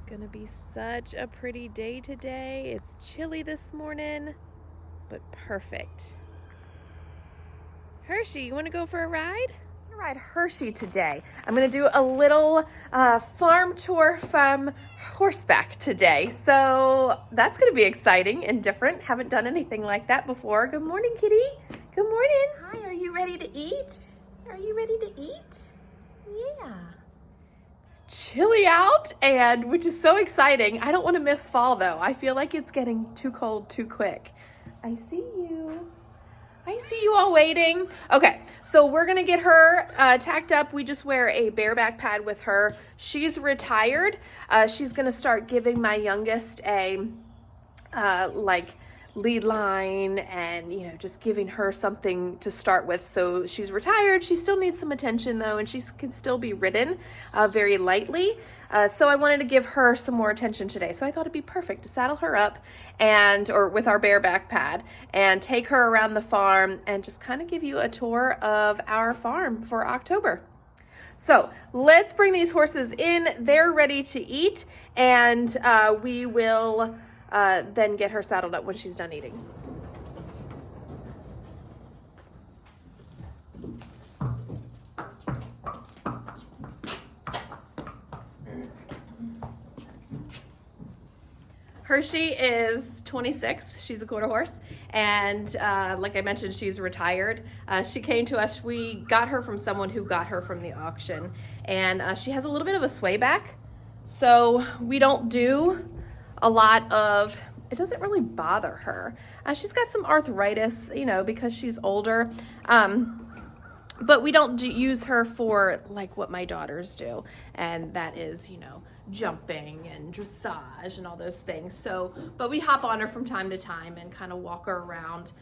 Gonna be such a pretty day today. It's chilly this morning, but perfect. Hershey, you want to go for a ride? I'm gonna ride Hershey today. I'm gonna do a little farm tour from horseback today. So that's gonna be exciting and different. Haven't done anything like that before. Good morning, kitty. Good morning. Hi, are you ready to eat? Are you ready to eat? Yeah. Chilly out, and which is so exciting. I don't want to miss fall though. I feel like it's getting too cold too quick. I see you. I see you all waiting. Okay, so we're gonna get her tacked up. We just wear a bareback pad with her. She's retired. She's gonna start giving my youngest a like lead line and, you know, just giving her something to start with. So she's retired. She still needs some attention though, and she can still be ridden very lightly. So I wanted to give her some more attention today. So I thought it'd be perfect to saddle her up or with our bareback pad and take her around the farm and just kind of give you a tour of our farm for October. So let's bring these horses in. They're ready to eat, and we will then get her saddled up when she's done eating. Hershey is 26. She's a quarter horse, and like I mentioned, she's retired. She came to us. We got her from someone who got her from the auction, and she has a little bit of a sway back, so we don't do a lot of, it doesn't really bother her. She's got some arthritis, you know, because she's older. But we don't use her for like what my daughters do, and that is, you know, jumping and dressage and all those things. So, but we hop on her from time to time and kind of walk her around.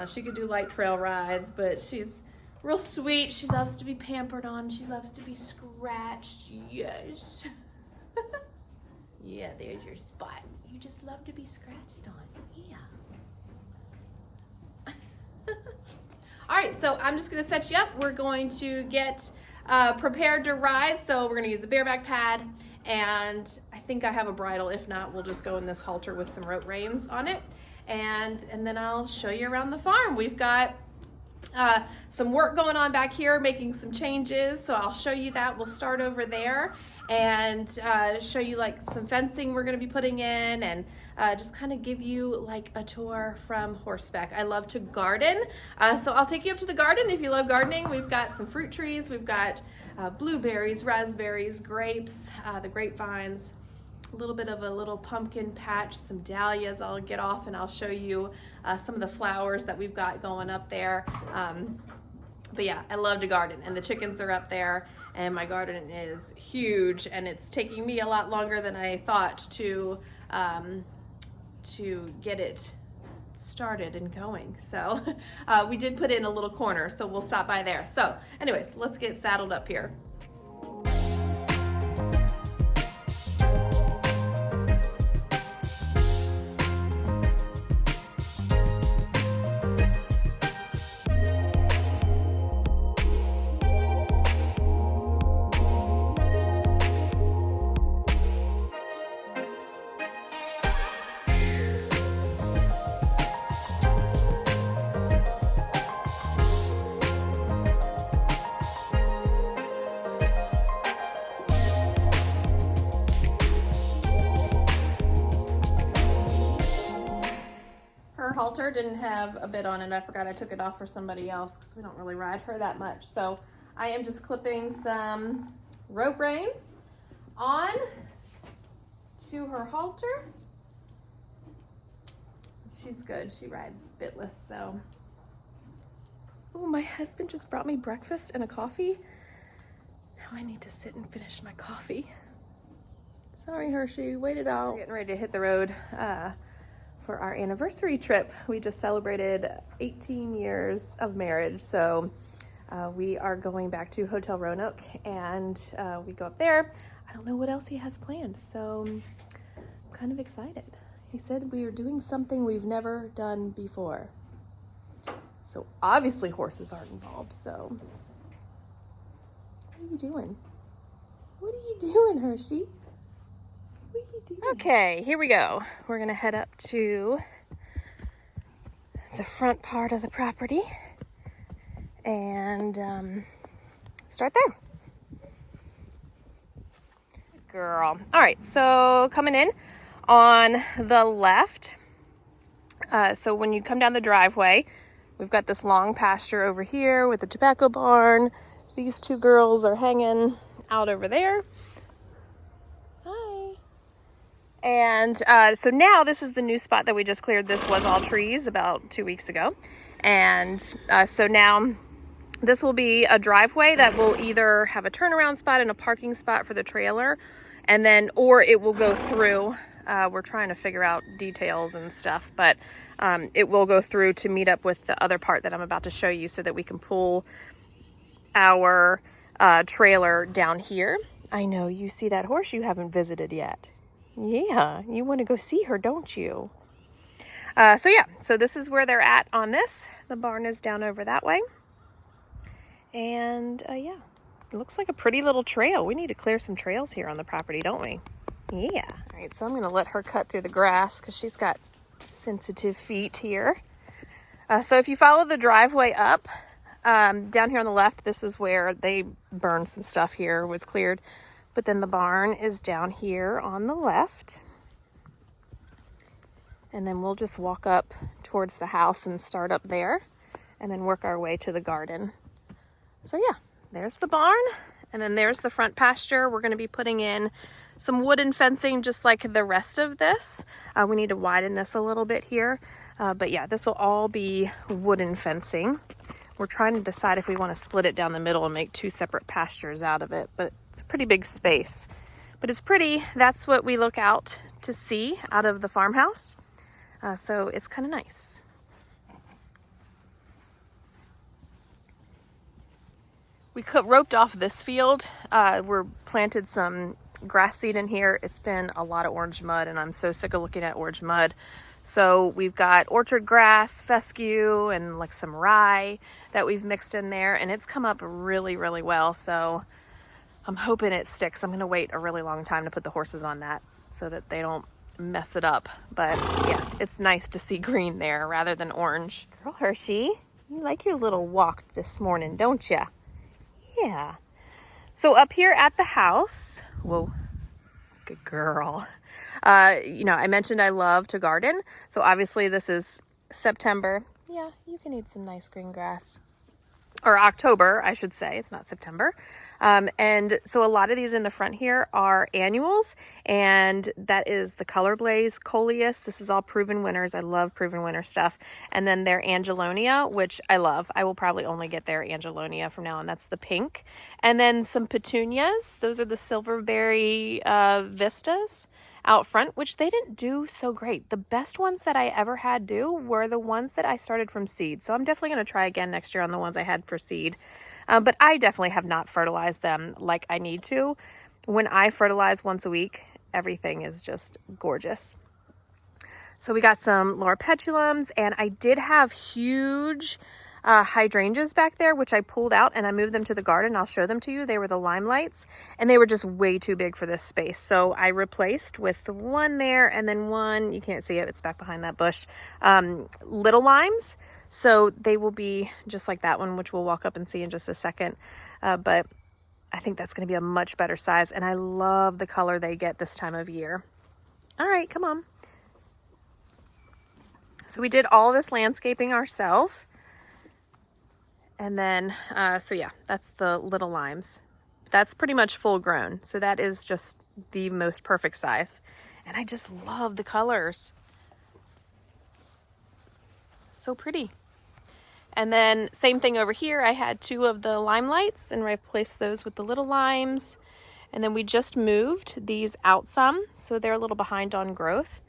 She could do light trail rides, but she's real sweet. She loves to be pampered on. She loves to be scratched. Yes. Yeah, there's your spot. You just love to be scratched on. Yeah. All right, so I'm just gonna set you up. We're going to get prepared to ride. So we're gonna use a bareback pad, and I think I have a bridle. If not, we'll just go in this halter with some rope reins on it. And then I'll show you around the farm. We've got some work going on back here, making some changes. So I'll show you that. We'll start over there and show you like some fencing we're gonna be putting in, and just kind of give you like a tour from horseback. I love to garden, so I'll take you up to the garden if you love gardening. We've got some fruit trees. We've got blueberries, raspberries, grapes, the grapevines, a little bit of a little pumpkin patch, some dahlias. I'll get off and I'll show you some of the flowers that we've got going up there. But yeah, I love to garden, and the chickens are up there, and my garden is huge, and it's taking me a lot longer than I thought to get it started and going. So we did put in a little corner, so we'll stop by there. So anyways, let's get saddled up here. Her halter didn't have a bit on it. I forgot I took it off for somebody else because we don't really ride her that much. So I am just clipping some rope reins on to her halter. She's good. She rides bitless, so. Oh, my husband just brought me breakfast and a coffee. Now I need to sit and finish my coffee. Sorry, Hershey, wait it out. We're getting ready to hit the road for our anniversary trip. We just celebrated 18 years of marriage, so we are going back to Hotel Roanoke, and we go up there. I don't know what else he has planned, so I'm kind of excited. He said we are doing something we've never done before. So obviously horses aren't involved, so. What are you doing? What are you doing, Hershey? Okay, here we go. We're gonna head up to the front part of the property and start there. Girl. All right, so coming in on the left, so when you come down the driveway, we've got this long pasture over here with the tobacco barn. These two girls are hanging out over there. Hi. And so now this is the new spot that we just cleared. This was all trees about 2 weeks ago. And so now this will be a driveway that will either have a turnaround spot and a parking spot for the trailer, and then, or it will go through. We're trying to figure out details and stuff, but it will go through to meet up with the other part that I'm about to show you so that we can pull our trailer down here. I know you see that horse you haven't visited yet. Yeah, you want to go see her, don't you? So yeah, so this is where they're at on this. The barn is down over that way. And yeah, it looks like a pretty little trail. We need to clear some trails here on the property, don't we? Yeah. All right, so I'm going to let her cut through the grass because she's got sensitive feet here. So if you follow the driveway up, down here on the left, this was where they burned some stuff here, was cleared. But then the barn is down here on the left. And then we'll just walk up towards the house and start up there and then work our way to the garden. So yeah, there's the barn, and then there's the front pasture. We're going to be putting in some wooden fencing just like the rest of this. We need to widen this a little bit here, but yeah, this will all be wooden fencing. We're trying to decide if we want to split it down the middle and make two separate pastures out of it, but it's a pretty big space. But it's pretty. That's what we look out to see out of the farmhouse. So it's kind of nice. We roped off this field. We're planted some grass seed in here. It's been a lot of orange mud, and I'm so sick of looking at orange mud. So we've got orchard grass, fescue, and like some rye that we've mixed in there, and it's come up really, really well. So I'm hoping it sticks. I'm gonna wait a really long time to put the horses on that so that they don't mess it up. But yeah, it's nice to see green there rather than orange. Girl Hershey, you like your little walk this morning, don't ya? Yeah. So up here at the house, whoa, good girl. You know, I mentioned I love to garden. So obviously this is September. Yeah, you can eat some nice green grass. Or October, I should say. It's not September. And so a lot of these in the front here are annuals, and that is the Color Blaze Coleus. This is all proven winners. I love proven winner stuff. And then their Angelonia, which I love. I will probably only get their Angelonia from now on. That's the pink. And then some petunias. Those are the Silverberry Vistas out front, which they didn't do so great. The best ones that I ever had do were the ones that I started from seed. So I'm definitely going to try again next year on the ones I had for seed. But I definitely have not fertilized them like I need to. When I fertilize once a week, everything is just gorgeous. So we got some loropetalums, and I did have huge hydrangeas back there, which I pulled out and I moved them to the garden. I'll show them to you. They were the limelights, and they were just way too big for this space. So I replaced with the one there, and then one, you can't see it, it's back behind that bush, little limes. So they will be just like that one, which we'll walk up and see in just a second. But I think that's going to be a much better size, and I love the color they get this time of year. All right, come on. So we did all this landscaping ourselves. And then, so yeah, that's the little limes. That's pretty much full grown. So that is just the most perfect size. And I just love the colors. So pretty. And then same thing over here. I had two of the limelights, and I've placed those with the little limes. And then we just moved these out some, so they're a little behind on growth.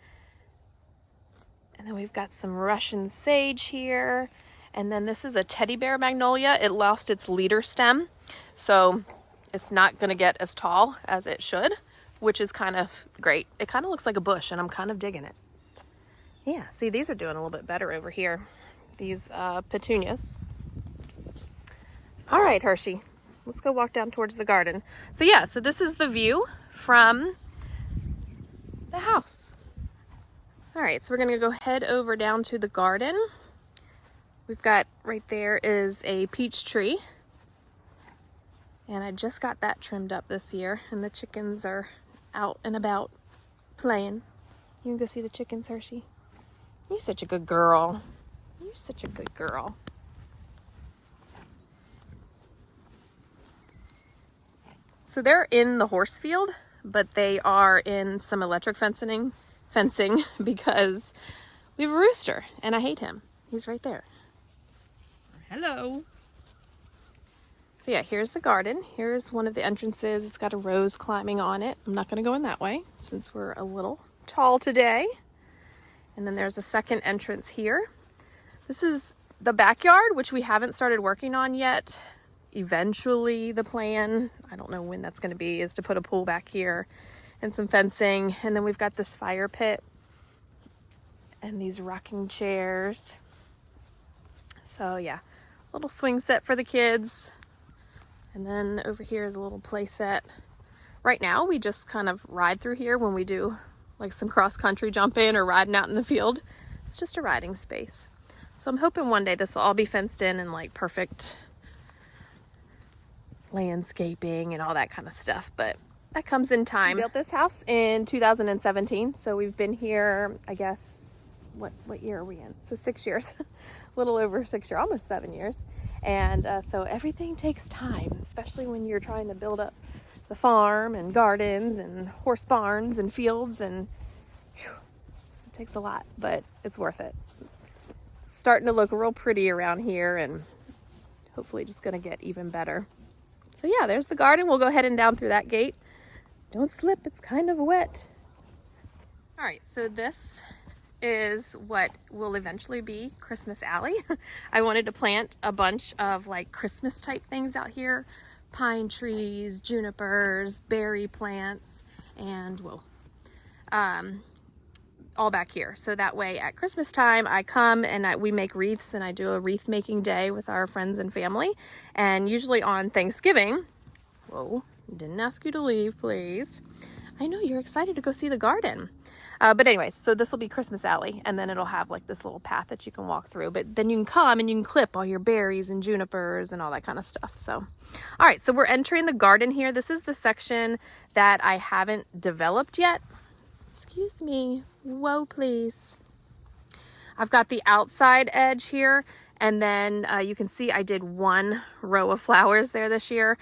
And then we've got some Russian sage here. And then this is a teddy bear magnolia. It lost its leader stem, so it's not going to get as tall as it should, which is kind of great. It kind of looks like a bush, and I'm kind of digging it. Yeah, see, these are doing a little bit better over here. These petunias. All right, Hershey, let's go walk down towards the garden. So yeah, so this is the view from the house. All right, so we're gonna go head over down to the garden. We've got, right there is a peach tree. And I just got that trimmed up this year, and the chickens are out and about playing. You can go see the chickens, Hershey. You're such a good girl. You're such a good girl. So they're in the horse field, but they are in some electric fencing because we have a rooster, and I hate him. He's right there. Hello. So yeah, here's the garden. Here's one of the entrances. It's got a rose climbing on it. I'm not going to go in that way since we're a little tall today. And then there's a second entrance here. This is the backyard, which we haven't started working on yet. Eventually, the plan, I don't know when that's going to be, is to put a pool back here and some fencing. And then we've got this fire pit and these rocking chairs. So yeah, little swing set for the kids. And then over here is a little play set. Right now, we just kind of ride through here when we do like some cross-country jumping or riding out in the field. It's just a riding space. So I'm hoping one day this will all be fenced in and like perfect landscaping and all that kind of stuff. But that comes in time. We built this house in 2017. So we've been here, I guess, what year are we in? So 6 years, a little over 6 years, almost 7 years. And so everything takes time, especially when you're trying to build up the farm and gardens and horse barns and fields, and whew, it takes a lot, but it's worth it. It's starting to look real pretty around here, and hopefully just gonna get even better. So yeah, there's the garden. We'll go heading down through that gate. Don't slip, it's kind of wet. All right, so this is what will eventually be Christmas Alley. I wanted to plant a bunch of like Christmas type things out here. Pine trees, junipers, berry plants, and all back here. So that way at Christmas time, I come and we make wreaths, and I do a wreath making day with our friends and family. And usually on Thanksgiving, didn't ask you to leave, please. I know you're excited to go see the garden. But anyways, so this will be Christmas Alley, and then it'll have like this little path that you can walk through, but then you can come and you can clip all your berries and junipers and all that kind of stuff. So, all right, so we're entering the garden here. This is the section that I haven't developed yet. Excuse me. Whoa, please. I've got the outside edge here, and then you can see I did one row of flowers there this year.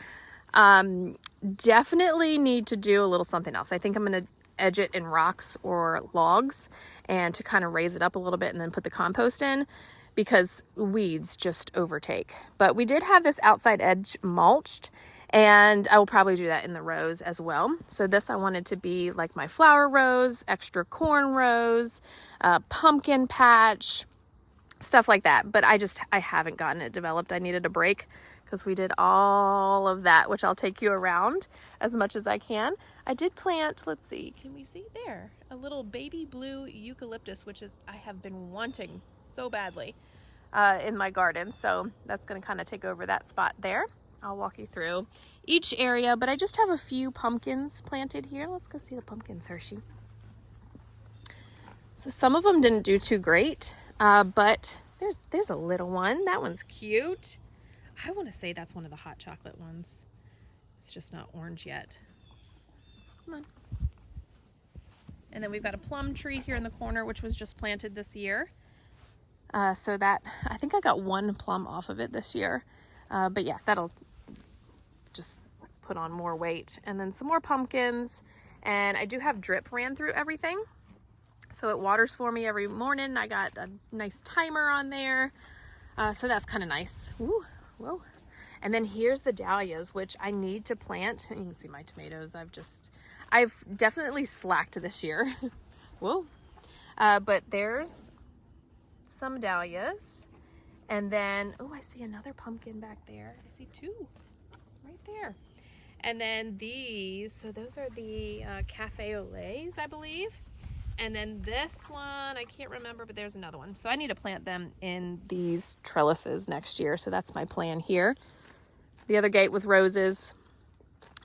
Definitely need to do a little something else. I think I'm going to edge it in rocks or logs, and to kind of raise it up a little bit and then put the compost in, because weeds just overtake. But we did have this outside edge mulched, and I will probably do that in the rows as well. So this I wanted to be like my flower rows, extra corn rows, pumpkin patch, stuff like that. But I haven't gotten it developed. I needed a break because we did all of that, which I'll take you around as much as I can. I did plant, let's see, can we see there? A little baby blue eucalyptus, which I have been wanting so badly in my garden. So that's gonna kind of take over that spot there. I'll walk you through each area, but I just have a few pumpkins planted here. Let's go see the pumpkins, Hershey. So some of them didn't do too great, but there's a little one. That one's cute. I want to say that's one of the hot chocolate ones. It's just not orange yet. Come on. And then we've got a plum tree here in the corner, which was just planted this year. So that, I think I got one plum off of it this year. But yeah, that'll just put on more weight. And then some more pumpkins. And I do have drip ran through everything, so it waters for me every morning. I got a nice timer on there. So that's kind of nice. Ooh. Whoa. And then here's the dahlias, which I need to plant. You can see my tomatoes. I've definitely slacked this year. Whoa. But there's some dahlias. And then, oh, I see another pumpkin back there. I see two right there. And then these, so those are the cafe au laits, I believe. And then this one, I can't remember, but there's another one. So I need to plant them in these trellises next year. So that's my plan here. The other gate with roses,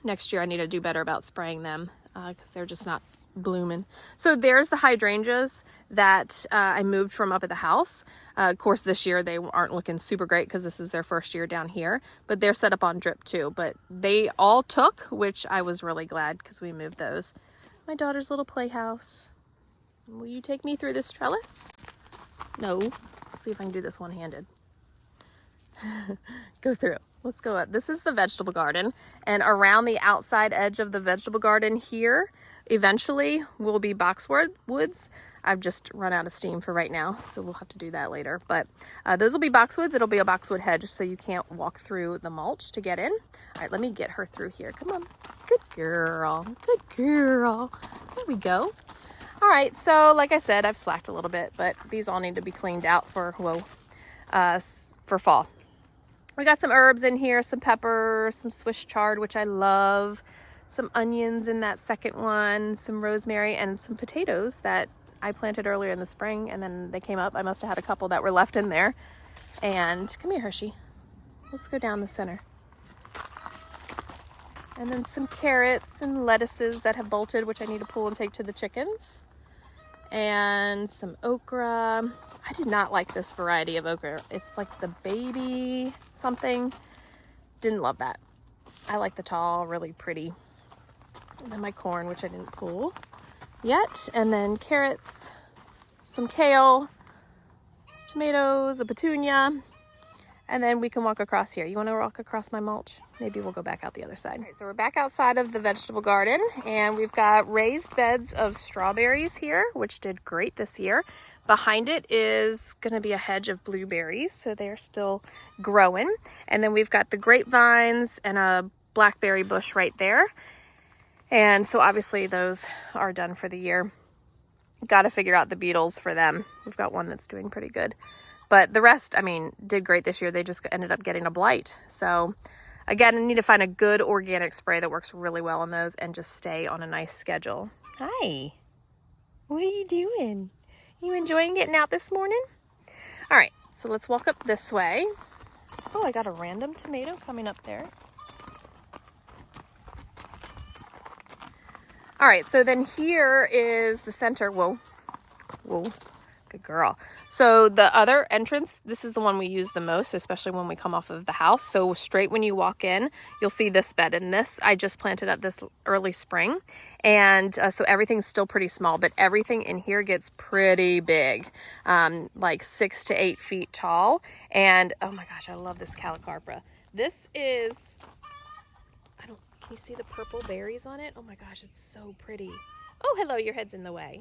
next year I need to do better about spraying them because they're just not blooming. So there's the hydrangeas that I moved from up at the house. Of course, this year they aren't looking super great because this is their first year down here, but they're set up on drip too. But they all took, which I was really glad because we moved those. My daughter's little playhouse. Will you take me through this trellis? No. Let's see if I can do this one-handed. Go through. Let's go up. This is the vegetable garden, and around the outside edge of the vegetable garden here eventually will be boxwoods. I've just run out of steam for right now, so we'll have to do that later. But those will be boxwoods. It'll be a boxwood hedge, so you can't walk through the mulch to get in. All right, let me get her through here. Come on. Good girl. Good girl. There we go. All right, so like I said, I've slacked a little bit, but these all need to be cleaned out for fall. We got some herbs in here, some pepper, some Swiss chard, which I love, some onions in that second one, some rosemary, and some potatoes that I planted earlier in the spring, and then they came up. I must have had a couple that were left in there. And come here, Hershey. Let's go down the center. And then some carrots and lettuces that have bolted, which I need to pull and take to the chickens. And some okra. I did not like this variety of okra. It's like the baby something. Didn't love that. I like the tall, really pretty. And then my corn, which I didn't pull yet. And then carrots, some kale, tomatoes, a petunia. And then we can walk across here. You want to walk across my mulch? Maybe we'll go back out the other side. All right, so we're back outside of the vegetable garden, and we've got raised beds of strawberries here, which did great this year. Behind it is going to be a hedge of blueberries, so they're still growing. And then we've got the grapevines and a blackberry bush right there. And so obviously those are done for the year. Got to figure out the beetles for them. We've got one that's doing pretty good. But the rest, I mean, did great this year. They just ended up getting a blight. So again, I need to find a good organic spray that works really well on those and just stay on a nice schedule. Hi, what are you doing? You enjoying getting out this morning? All right, so let's walk up this way. Oh, I got a random tomato coming up there. All right, so then here is the center. Whoa, good girl. So the other entrance, this is the one we use the most, especially when we come off of the house. So straight when you walk in, you'll see this bed. And this, I just planted up this early spring. And so everything's still pretty small, but everything in here gets pretty big, like 6 to 8 feet tall. And oh my gosh, I love this calicarpa. This is, can you see the purple berries on it? Oh my gosh, it's so pretty. Oh, hello, your head's in the way.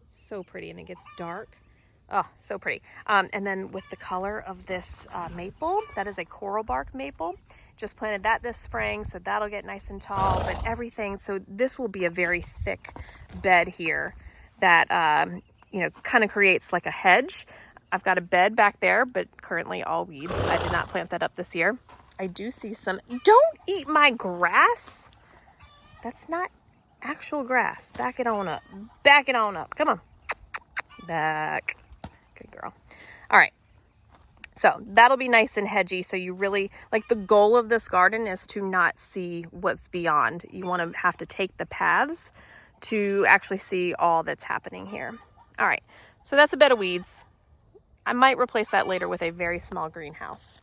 So pretty, and it gets dark. Oh, so pretty. And then with the color of this maple, that is a coral bark maple. Just planted that this spring, so that'll get nice and tall. But everything, so this will be a very thick bed here that kind of creates like a hedge. I've got a bed back there, but currently all weeds. I did not plant that up this year. I do see some. Don't eat my grass. That's not actual grass. Back it on up. Back it on up. Come on. Back. Good girl. All right. So that'll be nice and hedgy. So you really, like, the goal of this garden is to not see what's beyond. You want to have to take the paths to actually see all that's happening here. All right. So that's a bed of weeds. I might replace that later with a very small greenhouse.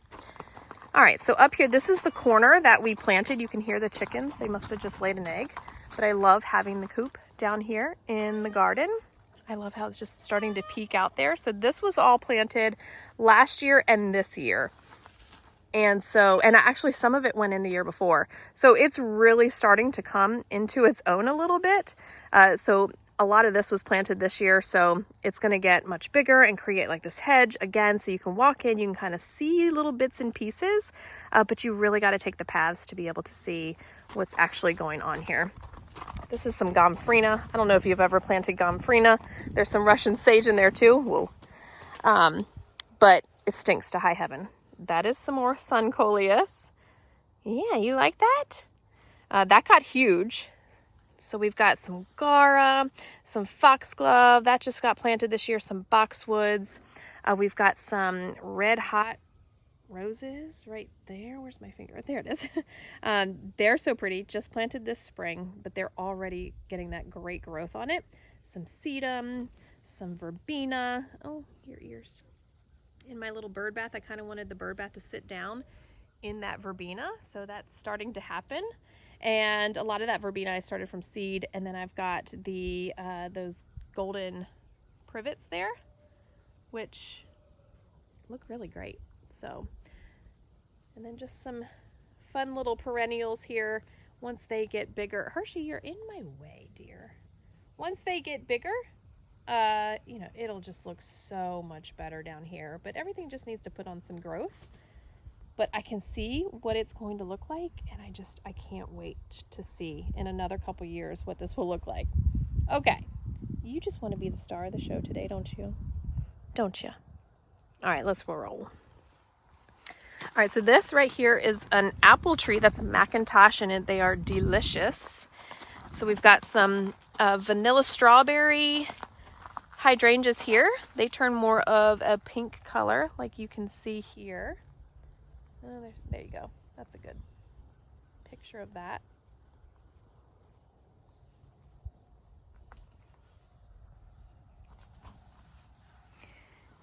All right. So up here, this is the corner that we planted. You can hear the chickens. They must have just laid an egg. But I love having the coop down here in the garden. I love how it's just starting to peek out there. So this was all planted last year and this year. And actually some of it went in the year before. So it's really starting to come into its own a little bit. So a lot of this was planted this year. So it's going to get much bigger and create like this hedge again. So you can walk in, you can kind of see little bits and pieces, but you really got to take the paths to be able to see what's actually going on here. This is some gomphrena. I don't know if you've ever planted gomphrena. There's some Russian sage in there too. Whoa. But it stinks to high heaven. That is some more sun coleus. Yeah, you like that? That got huge. So we've got some Gara, some foxglove. That just got planted this year. Some boxwoods. We've got some red hot roses right there. Where's my finger? There it is. They're so pretty. Just planted this spring, but they're already getting that great growth on it. Some sedum, some verbena. Oh, your ears. In my little bird bath, I kind of wanted the bird bath to sit down in that verbena, so that's starting to happen. And a lot of that verbena I started from seed, and then I've got the those golden privets there, which look really great. So, and then just some fun little perennials here. Once they get bigger, Hershey, you're in my way, dear. Once they get bigger, you know, it'll just look so much better down here, but everything just needs to put on some growth. But I can see what it's going to look like, and I can't wait to see in another couple years what this will look like. Okay, you just want to be the star of the show today, don't you? Don't you? All right, let's roll. All right, so this right here is an apple tree that's a Macintosh, and they are delicious. So we've got some vanilla strawberry hydrangeas here. They turn more of a pink color, like you can see here. Oh, there you go. That's a good picture of that.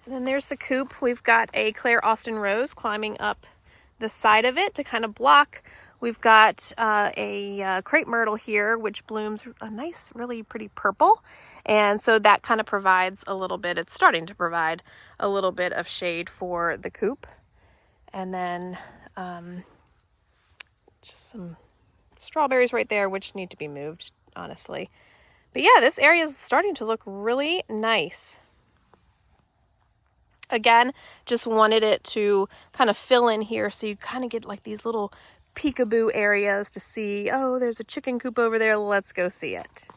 And then there's the coop. We've got a Claire Austin rose climbing up the side of it to kind of block. We've got a crepe myrtle here, which blooms a nice, really pretty purple. And so that kind of provides a little bit, it's starting to provide a little bit of shade for the coop. And then just some strawberries right there, which need to be moved, honestly. But yeah, this area is starting to look really nice. Again, just wanted it to kind of fill in here so you kind of get like these little peekaboo areas to see, oh, there's a chicken coop over there, let's go see it.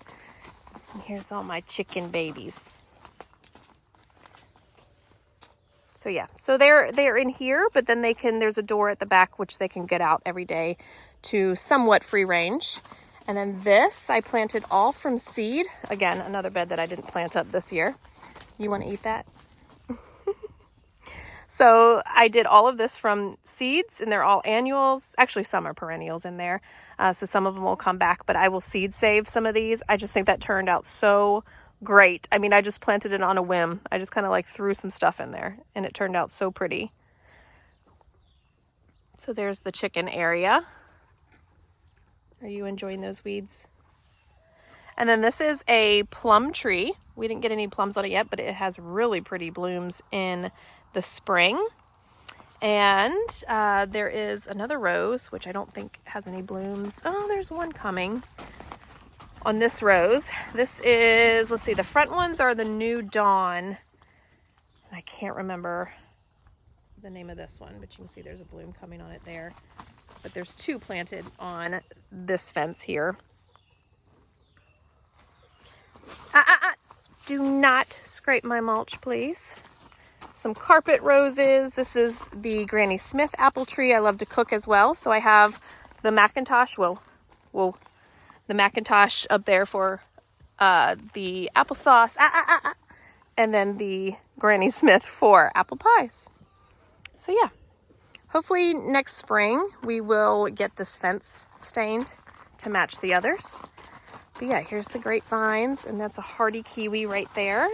And here's all my chicken babies. So yeah, so they're in here, but then there's a door at the back which they can get out every day to somewhat free range. And then this I planted all from seed. Again, another bed that I didn't plant up this year. You want to eat that? So I did all of this from seeds, and they're all annuals. Actually, some are perennials in there. So some of them will come back, but I will seed save some of these. I just think that turned out so great. I mean, I just planted it on a whim. I just kind of like threw some stuff in there, and it turned out so pretty. So there's the chicken area. Are you enjoying those weeds? And then this is a plum tree. We didn't get any plums on it yet, but it has really pretty blooms in the spring. And there is another rose, which I don't think has any blooms. Oh, there's one coming on this rose. This is, let's see, the front ones are the New Dawn. I can't remember the name of this one, but you can see there's a bloom coming on it there. But there's two planted on this fence here. Do not scrape my mulch, please. Some carpet roses. This is the Granny Smith apple tree. I love to cook as well. So I have the Macintosh, the Macintosh up there for the applesauce. And then the Granny Smith for apple pies. So yeah, hopefully next spring we will get this fence stained to match the others. But yeah, here's the grapevines, and that's a hardy kiwi right there,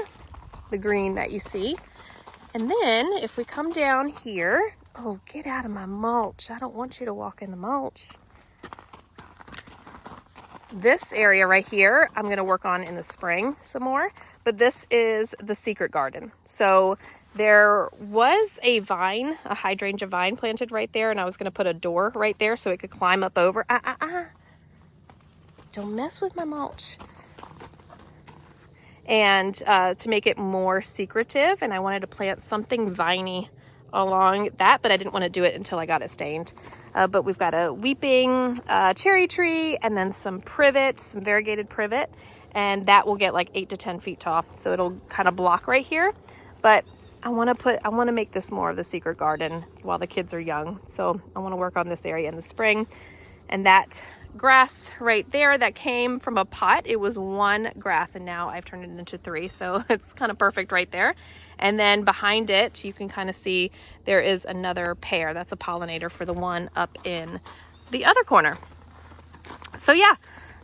the green that you see. And then if we come down here, oh, get out of my mulch. I don't want you to walk in the mulch. This area right here, I'm going to work on in the spring some more, but this is the secret garden. So there was a vine, a hydrangea vine planted right there, and I was going to put a door right there so it could climb up over. Don't mess with my mulch. And to make it more secretive, and I wanted to plant something viney along that, but I didn't want to do it until I got it stained. But we've got a weeping cherry tree, and then some privet, some variegated privet, and that will get like 8 to 10 feet tall. So it'll kind of block right here. But I want to make this more of the secret garden while the kids are young. So I want to work on this area in the spring. And that grass right there that came from a pot, it was one grass, and now I've turned it into 3, so it's kind of perfect right there. And then behind it, you can kind of see there is another pair. That's a pollinator for the one up in the other corner. So yeah,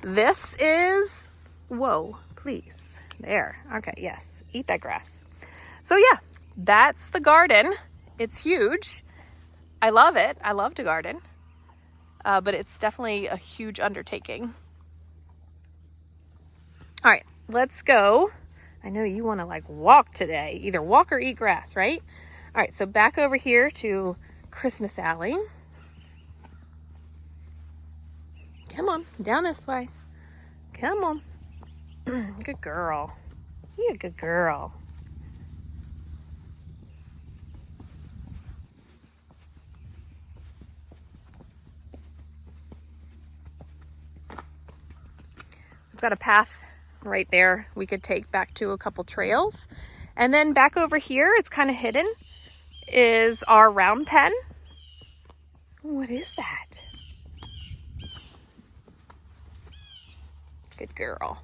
this is, whoa, please. There. Okay, yes. Eat that grass. So yeah, that's the garden. It's huge. I love it. I love to garden. But it's definitely a huge undertaking. All right, let's go. I know you want to like walk today. Either walk or eat grass, right? All right, so back over here to Christmas Alley. Come on, down this way. Come on. Good girl. You're a good girl. We've got a path right there we could take back to a couple trails. And then back over here, it's kind of hidden, is our round pen. What is that? Good girl.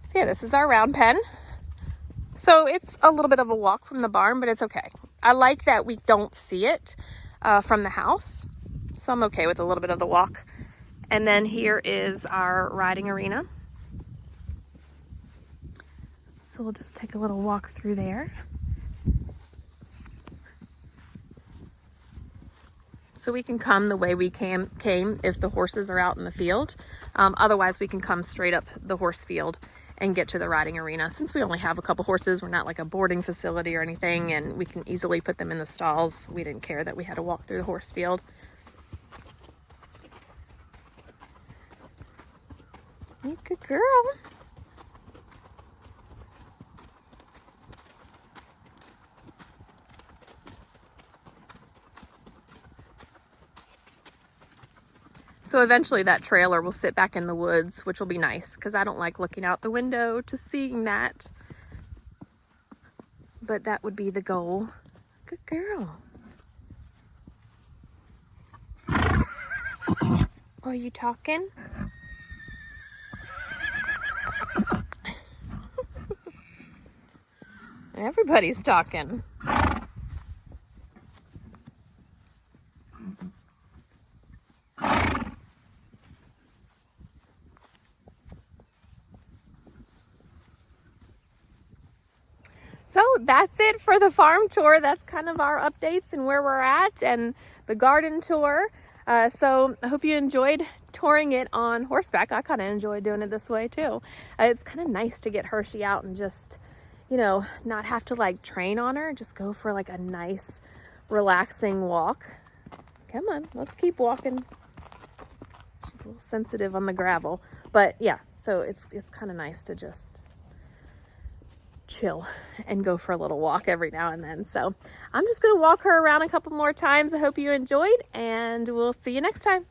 So yeah, this is our round pen. So it's a little bit of a walk from the barn, but it's okay. I like that we don't see it from the house. So I'm okay with a little bit of the walk. And then here is our riding arena. So we'll just take a little walk through there. So we can come the way we came if the horses are out in the field. Otherwise, we can come straight up the horse field and get to the riding arena. Since we only have a couple horses, we're not like a boarding facility or anything, and we can easily put them in the stalls. We didn't care that we had to walk through the horse field. You good girl. So eventually that trailer will sit back in the woods, which will be nice because I don't like looking out the window to seeing that. But that would be the goal. Good girl. Are you talking? Everybody's talking. So that's it for the farm tour. That's kind of our updates and where we're at and the garden tour. So I hope you enjoyed touring it on horseback. I kind of enjoy doing it this way too. It's kind of nice to get Hershey out and just, you know, not have to like train on her. Just go for like a nice, relaxing walk. Come on, let's keep walking. She's a little sensitive on the gravel. But yeah, so it's kind of nice to just chill and go for a little walk every now and then. So I'm just going to walk her around a couple more times. I hope you enjoyed, and we'll see you next time.